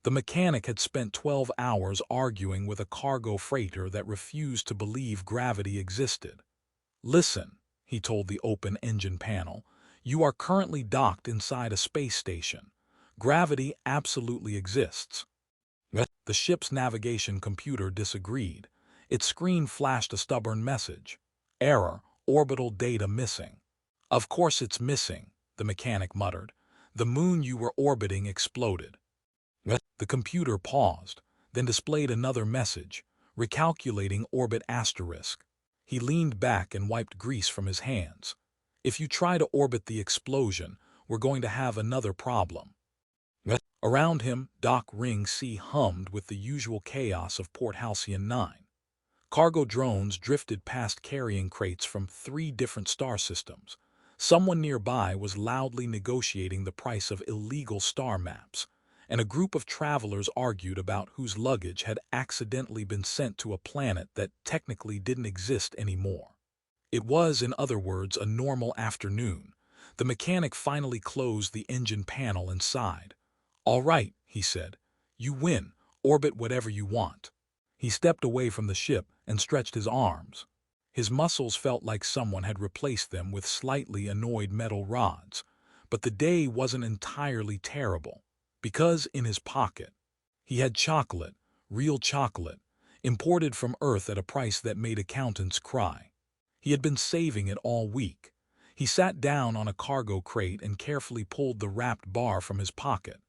The mechanic had spent 12 hours arguing with a cargo freighter that refused to believe gravity existed. "Listen," he told the open engine panel, "you are currently docked inside a space station. Gravity absolutely exists." The ship's navigation computer disagreed. Its screen flashed a stubborn message. "Error, orbital data missing." "Of course it's missing," the mechanic muttered. "The moon you were orbiting exploded." The computer paused, then displayed another message, "Recalculating orbit asterisk." He leaned back and wiped grease from his hands. "If you try to orbit the explosion, we're going to have another problem." Around him, Dock Ring C hummed with the usual chaos of Port Halcyon 9. Cargo drones drifted past carrying crates from 3 different star systems. Someone nearby was loudly negotiating the price of illegal star maps, and a group of travelers argued about whose luggage had accidentally been sent to a planet that technically didn't exist anymore. It was, in other words, a normal afternoon. The mechanic finally closed the engine panel and sighed. "All right," he said. "You win. Orbit whatever you want." He stepped away from the ship and stretched his arms. His muscles felt like someone had replaced them with slightly annoyed metal rods. But the day wasn't entirely terrible, because in his pocket, he had chocolate, real chocolate, imported from Earth at a price that made accountants cry. He had been saving it all week. He sat down on a cargo crate and carefully pulled the wrapped bar from his pocket.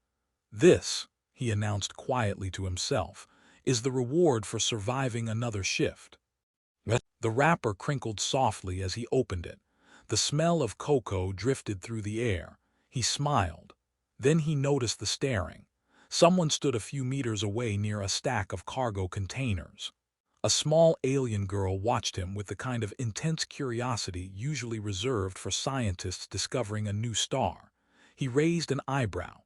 "This," he announced quietly to himself, "is the reward for surviving another shift." The wrapper crinkled softly as he opened it. The smell of cocoa drifted through the air. He smiled. Then he noticed the staring. Someone stood a few meters away near a stack of cargo containers. A small alien girl watched him with the kind of intense curiosity usually reserved for scientists discovering a new star. He raised an eyebrow.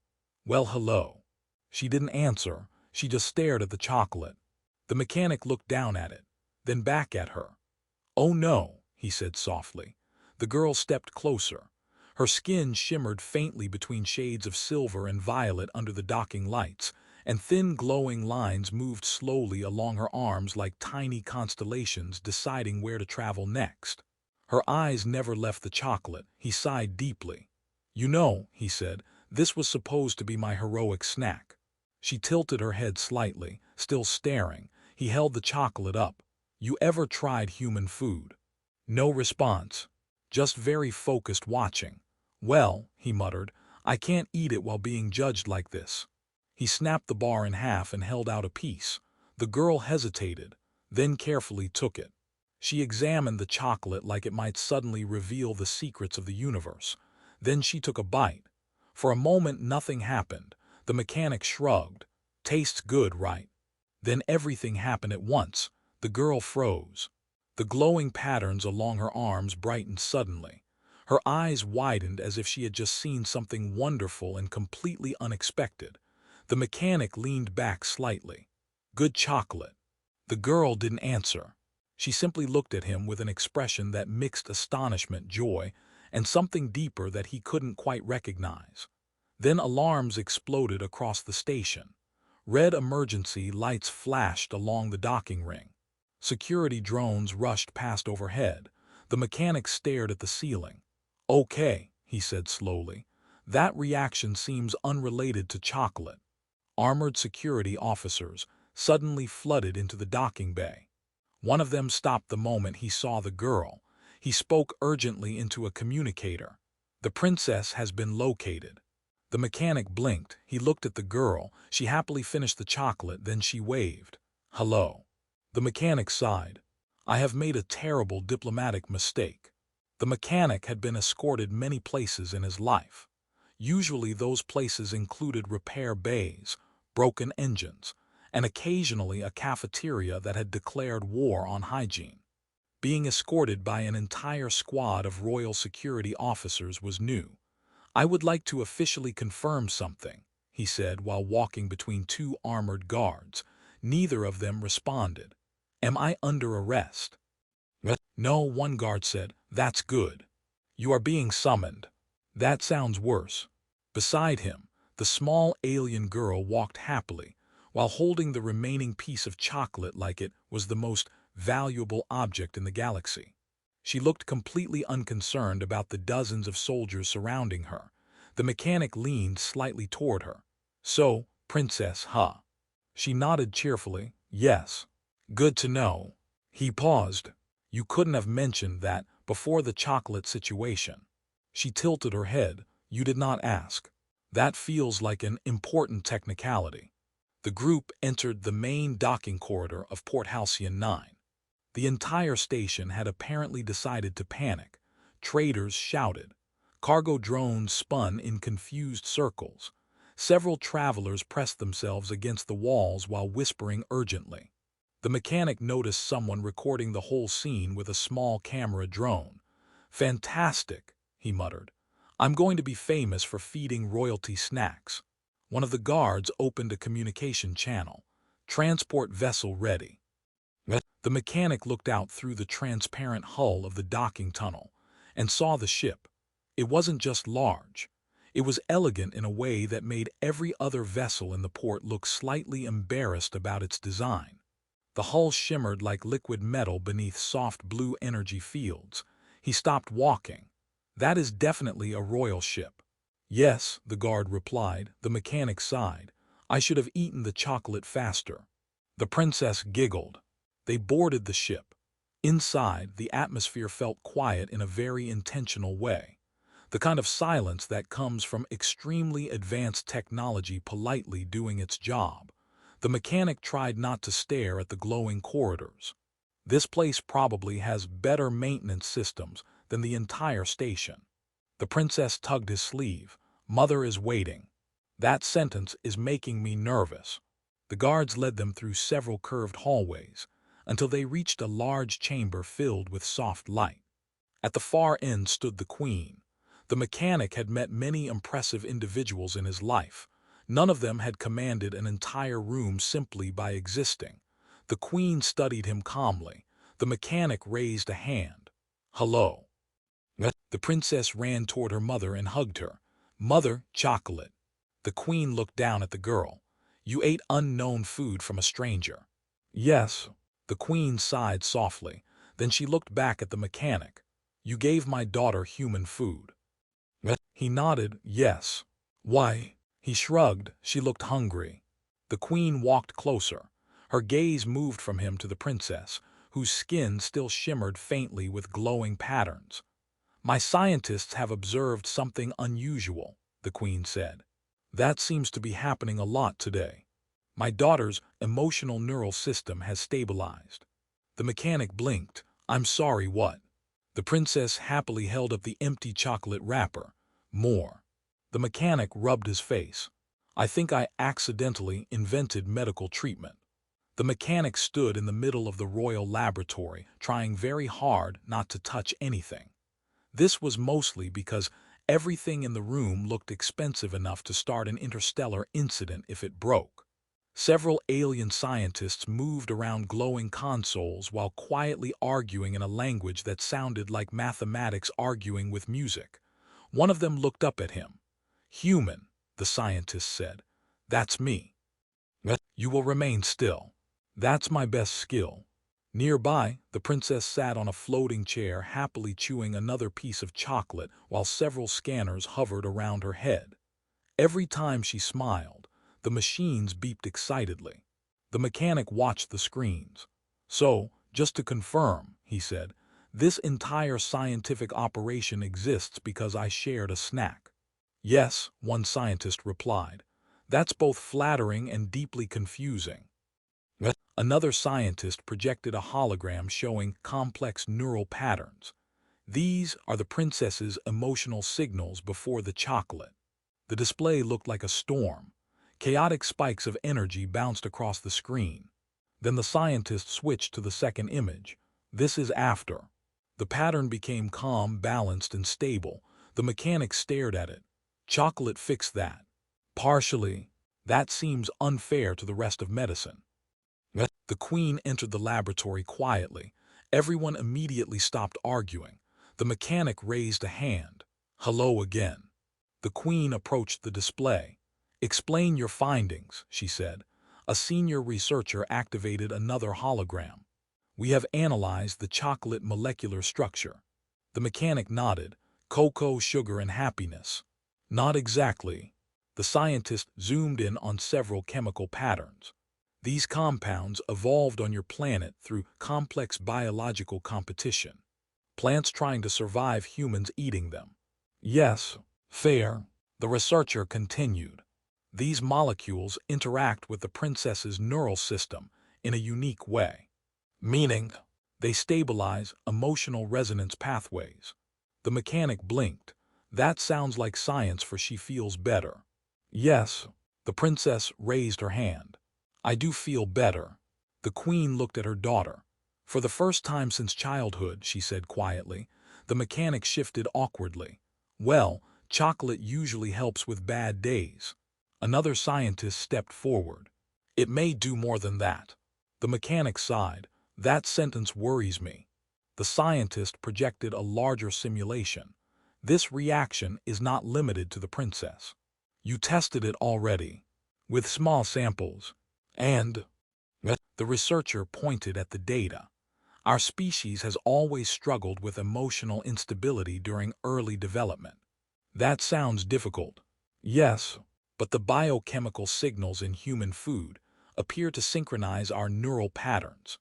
"Well, hello." She didn't answer. She just stared at the chocolate. The mechanic looked down at it, then back at her. "Oh no," he said softly. The girl stepped closer. Her skin shimmered faintly between shades of silver and violet under the docking lights, and thin glowing lines moved slowly along her arms like tiny constellations deciding where to travel next. Her eyes never left the chocolate. He sighed deeply. "You know," he said, "this was supposed to be my heroic snack." She tilted her head slightly, still staring. He held the chocolate up. "You ever tried human food?" No response. Just very focused watching. "Well," he muttered, "I can't eat it while being judged like this." He snapped the bar in half and held out a piece. The girl hesitated, then carefully took it. She examined the chocolate like it might suddenly reveal the secrets of the universe. Then she took a bite. For a moment nothing happened. The mechanic shrugged. "Tastes good, right?" Then everything happened at once. The girl froze. The glowing patterns along her arms brightened suddenly. Her eyes widened as if she had just seen something wonderful and completely unexpected. The mechanic leaned back slightly. "Good chocolate." The girl didn't answer. She simply looked at him with an expression that mixed astonishment, joy, and something deeper that he couldn't quite recognize. Then alarms exploded across the station. Red emergency lights flashed along the docking ring. Security drones rushed past overhead. The mechanic stared at the ceiling. "Okay," he said slowly. "That reaction seems unrelated to chocolate." Armored security officers suddenly flooded into the docking bay. One of them stopped the moment he saw the girl. He spoke urgently into a communicator. "The princess has been located." The mechanic blinked. He looked at the girl. She happily finished the chocolate, then she waved. "Hello." The mechanic sighed. "I have made a terrible diplomatic mistake." The mechanic had been escorted many places in his life. Usually those places included repair bays, broken engines, and occasionally a cafeteria that had declared war on hygiene. Being escorted by an entire squad of royal security officers was new. "I would like to officially confirm something," he said while walking between 2 armored guards. Neither of them responded. "Am I under arrest?" "No," one guard said. "That's good." "You are being summoned." "That sounds worse." Beside him, The small alien girl walked happily, while holding the remaining piece of chocolate like it was the most valuable object in the galaxy. She looked completely unconcerned about the dozens of soldiers surrounding her. The mechanic leaned slightly toward her. "So, Princess, huh?" She nodded cheerfully. "Yes. Good to know." He paused. "You couldn't have mentioned that before the chocolate situation." She tilted her head. "You did not ask. That feels like an important technicality." The group entered the main docking corridor of Port Halcyon 9. The entire station had apparently decided to panic. Traders shouted. Cargo drones spun in confused circles. Several travelers pressed themselves against the walls while whispering urgently. The mechanic noticed someone recording the whole scene with a small camera drone. "Fantastic," he muttered. "I'm going to be famous for feeding royalty snacks." One of the guards opened a communication channel. "Transport vessel ready." The mechanic looked out through the transparent hull of the docking tunnel and saw the ship. It wasn't just large. It was elegant in a way that made every other vessel in the port look slightly embarrassed about its design. The hull shimmered like liquid metal beneath soft blue energy fields. He stopped walking. "That is definitely a royal ship." "Yes," the guard replied. The mechanic sighed. "I should have eaten the chocolate faster." The princess giggled. They boarded the ship. Inside, the atmosphere felt quiet in a very intentional way. The kind of silence that comes from extremely advanced technology politely doing its job. The mechanic tried not to stare at the glowing corridors. "This place probably has better maintenance systems than the entire station." The princess tugged his sleeve. "Mother is waiting." "That sentence is making me nervous." The guards led them through several curved hallways until they reached a large chamber filled with soft light. At the far end stood the queen. The mechanic had met many impressive individuals in his life. None of them had commanded an entire room simply by existing. The queen studied him calmly. The mechanic raised a hand. "Hello." The princess ran toward her mother and hugged her. "Mother, chocolate." The queen looked down at the girl. "You ate unknown food from a stranger." "Yes." The queen sighed softly. Then she looked back at the mechanic. "You gave my daughter human food." He nodded. "Yes." "Why?" He shrugged. "She looked hungry." The queen walked closer. Her gaze moved from him to the princess, whose skin still shimmered faintly with glowing patterns. "My scientists have observed something unusual," the queen said. "That seems to be happening a lot today. My daughter's emotional neural system has stabilized." The mechanic blinked. "I'm sorry, what?" The princess happily held up the empty chocolate wrapper. "More." The mechanic rubbed his face. "I think I accidentally invented medical treatment." The mechanic stood in the middle of the royal laboratory, trying very hard not to touch anything. This was mostly because everything in the room looked expensive enough to start an interstellar incident if it broke. Several alien scientists moved around glowing consoles while quietly arguing in a language that sounded like mathematics arguing with music. One of them looked up at him. "Human," the scientist said. "That's me." "You will remain still." "That's my best skill." Nearby, the princess sat on a floating chair happily chewing another piece of chocolate while several scanners hovered around her head. Every time she smiled, the machines beeped excitedly. The mechanic watched the screens. "So, just to confirm," he said, "this entire scientific operation exists because I shared a snack." "Yes," one scientist replied. "That's both flattering and deeply confusing." Another scientist projected a hologram showing complex neural patterns. "These are the princess's emotional signals before the chocolate." The display looked like a storm. Chaotic spikes of energy bounced across the screen. Then the scientist switched to the second image. "This is after." The pattern became calm, balanced, and stable. The mechanic stared at it. "Chocolate fixed that." "Partially. That seems unfair to the rest of medicine." The queen entered the laboratory quietly. Everyone immediately stopped arguing. The mechanic raised a hand. "Hello again." The queen approached the display. Explain your findings, she said. A senior researcher activated another hologram. We have analyzed the chocolate molecular structure. The mechanic nodded. Cocoa, sugar, and happiness. Not exactly. The scientist zoomed in on several chemical patterns. These compounds evolved on your planet through complex biological competition. Plants trying to survive, humans eating them. Yes, fair. The researcher continued. These molecules interact with the princess's neural system in a unique way. Meaning, they stabilize emotional resonance pathways. The mechanic blinked. That sounds like science, for she feels better. Yes, the princess raised her hand. I do feel better. The queen looked at her daughter. For the first time since childhood, she said quietly. The mechanic shifted awkwardly. Well, chocolate usually helps with bad days. Another scientist stepped forward. It may do more than that. The mechanic sighed. That sentence worries me. The scientist projected a larger simulation. This reaction is not limited to the princess. You tested it already, with small samples. And the researcher pointed at the data. Our species has always struggled with emotional instability during early development. That sounds difficult. Yes, but the biochemical signals in human food appear to synchronize our neural patterns.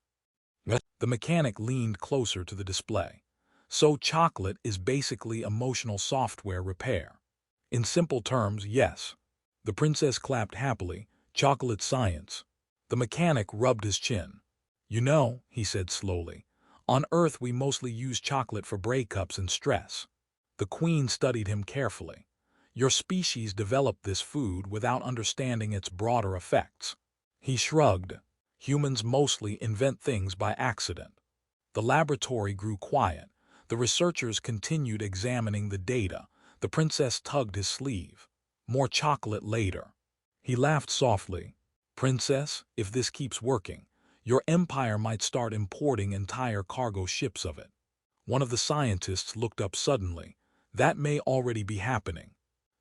The mechanic leaned closer to the display. So chocolate is basically emotional software repair. In simple terms, yes. The princess clapped happily. Chocolate science. The mechanic rubbed his chin. You know, he said slowly, on Earth we mostly use chocolate for breakups and stress. The queen studied him carefully. Your species developed this food without understanding its broader effects. He shrugged. Humans mostly invent things by accident. The laboratory grew quiet. The researchers continued examining the data. The princess tugged his sleeve. More chocolate later. He laughed softly. Princess, if this keeps working, your empire might start importing entire cargo ships of it. One of the scientists looked up suddenly. That may already be happening.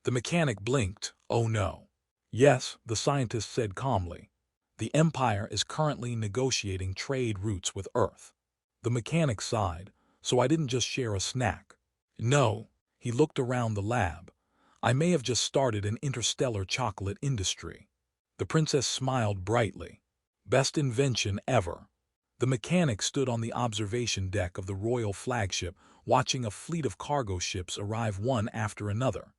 The mechanic blinked. Oh no. Yes, the scientist said calmly. The empire is currently negotiating trade routes with Earth. The mechanic sighed. So I didn't just share a snack. No. He looked around the lab. I may have just started an interstellar chocolate industry. The princess smiled brightly. Best invention ever. The mechanic stood on the observation deck of the royal flagship, watching a fleet of cargo ships arrive one after another.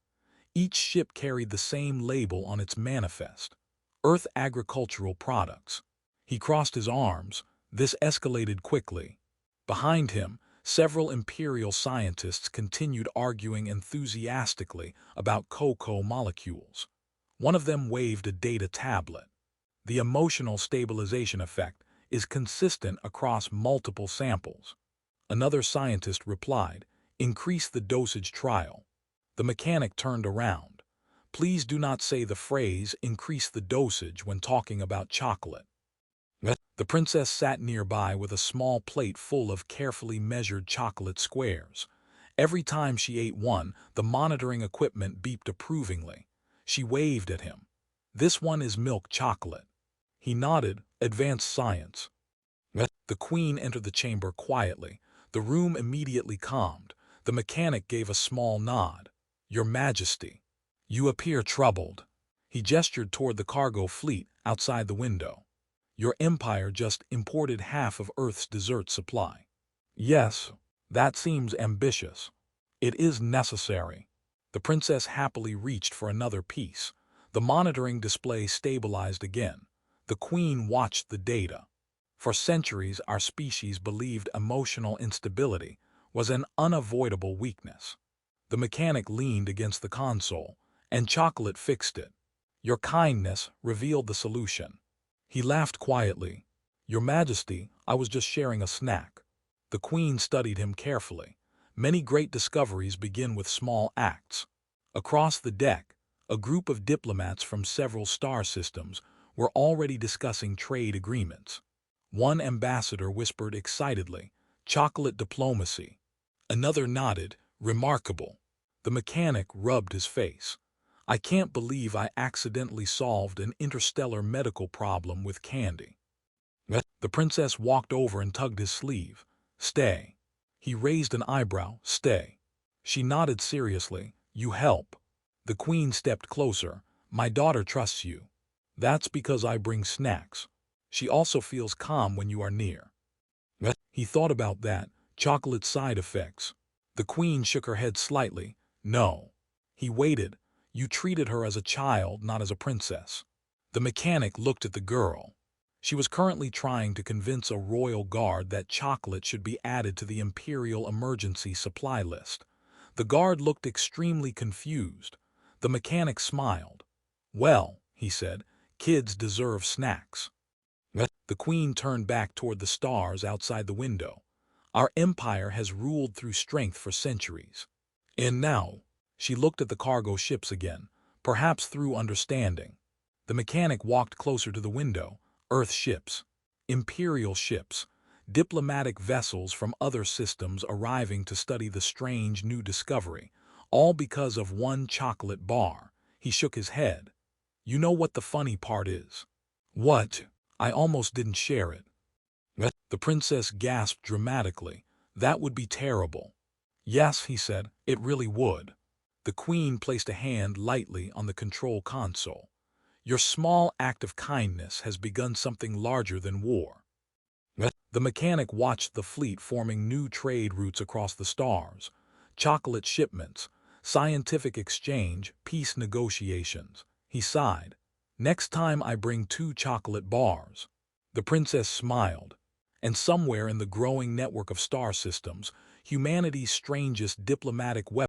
Each ship carried the same label on its manifest: Earth Agricultural Products. He crossed his arms. This escalated quickly. Behind him, several imperial scientists continued arguing enthusiastically about cocoa molecules. One of them waved a data tablet. The emotional stabilization effect is consistent across multiple samples. Another scientist replied, increase the dosage trial. The mechanic turned around. Please do not say the phrase increase the dosage when talking about chocolate. The princess sat nearby with a small plate full of carefully measured chocolate squares. Every time she ate one, the monitoring equipment beeped approvingly. She waved at him. This one is milk chocolate. He nodded. Advanced science. The queen entered the chamber quietly. The room immediately calmed. The mechanic gave a small nod. Your Majesty, you appear troubled. He gestured toward the cargo fleet outside the window. Your empire just imported half of Earth's dessert supply. Yes, that seems ambitious. It is necessary. The princess happily reached for another piece. The monitoring display stabilized again. The queen watched the data. For centuries, our species believed emotional instability was an unavoidable weakness. The mechanic leaned against the console, and chocolate fixed it. Your kindness revealed the solution. He laughed quietly. Your Majesty, I was just sharing a snack. The queen studied him carefully. Many great discoveries begin with small acts. Across the deck, a group of diplomats from several star systems were already discussing trade agreements. One ambassador whispered excitedly, chocolate diplomacy. Another nodded, remarkable. The mechanic rubbed his face. I can't believe I accidentally solved an interstellar medical problem with candy. The princess walked over and tugged his sleeve. Stay. He raised an eyebrow. Stay. She nodded seriously. You help. The queen stepped closer. My daughter trusts you. That's because I bring snacks. She also feels calm when you are near. He thought about that. Chocolate side effects. The queen shook her head slightly. No. He waited. You treated her as a child, not as a princess. The mechanic looked at the girl. She was currently trying to convince a royal guard that chocolate should be added to the imperial emergency supply list. The guard looked extremely confused. The mechanic smiled. Well, he said, kids deserve snacks. The queen turned back toward the stars outside the window. Our empire has ruled through strength for centuries. And now, she looked at the cargo ships again, perhaps through understanding. The mechanic walked closer to the window. Earth ships, imperial ships, diplomatic vessels from other systems arriving to study the strange new discovery, all because of one chocolate bar. He shook his head. You know what the funny part is? What? I almost didn't share it. The princess gasped dramatically. That would be terrible. Yes, he said, it really would. The queen placed a hand lightly on the control console. Your small act of kindness has begun something larger than war. The mechanic watched the fleet forming new trade routes across the stars. Chocolate shipments, scientific exchange, peace negotiations. He sighed. Next time I bring 2 chocolate bars. The princess smiled. And somewhere in the growing network of star systems, humanity's strangest diplomatic weapon